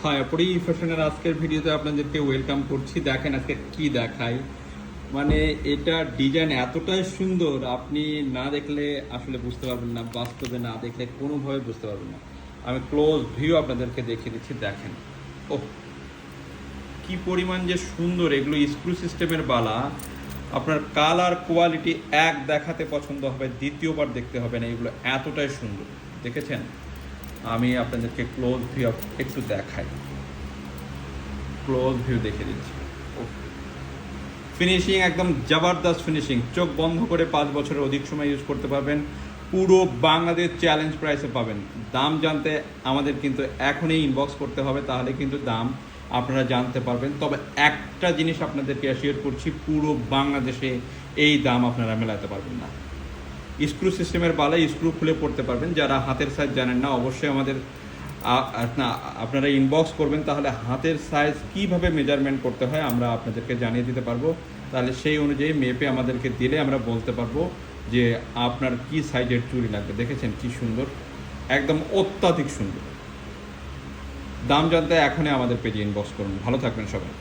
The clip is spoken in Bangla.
হাই পরি ফ্যাশনের আজকের ভিডিওতে আপনাদেরকে ওয়েলকাম করছি। দেখেন আজকে কি দেখাই, মানে এটা ডিজাইন এতটাই সুন্দর, আপনি না দেখলে আসলে বুঝতে পারবেন না, বাস্তবে না দেখলে কোনোভাবে বুঝতে পারবেন না। আমি ক্লোজ ভিউ আপনাদেরকে দেখিয়ে দিচ্ছি। দেখেন ও কি পরিমাণ যে সুন্দর, এগুলো স্ক্রু সিস্টেমের বালা। আপনার কালার কোয়ালিটি এক দেখাতে পছন্দ হবে, দ্বিতীয়বার দেখতে হবে না, এগুলো এতটাই সুন্দর। দেখেছেন, আমি আপনাদেরকে ক্লোজ ভিউ একটু দেখাই, ক্লোজ ভিউ দেখে দিচ্ছি। ফিনিশিং একদম জবরদস্ত ফিনিশিং, চোখ বন্ধ করে 5 বছরের অধিক সময় ইউজ করতে পারবেন। পুরো বাংলাদেশ চ্যালেঞ্জ প্রাইসে পাবেন। দাম জানতে আমাদের কিন্তু এখনই ইনবক্স করতে হবে, তাহলে কিন্তু দাম আপনারা জানতে পারবেন। তবে একটা জিনিস আপনাদেরকে অ্যাসিওর করছি, পুরো বাংলাদেশে এই দাম আপনারা মেলাতে পারবেন না। স্ক্রু সিস্টেমের বালা স্ক্রু খুলে পড়তে পারবেন। যারা হাতের সাইজ জানেন না, অবশ্যই আমাদের আপনারা ইনবক্স করবেন, তাহলে হাতের সাইজ কিভাবে মেজারমেন্ট করতে হয় আমরা আপনাদেরকে জানিয়ে দিতে পারবো। তাহলে সেই অনুযায়ী মেপে আমাদেরকে দিলে আমরা বলতে পারবো যে আপনার কি সাইজের চুড়ি লাগবে। দেখেছেন কি সুন্দর, একদম অত্যাধিক সুন্দর। দাম জানতে এখনই আমাদের পেজে ইনবক্স করুন। ভালো থাকবেন সবাই।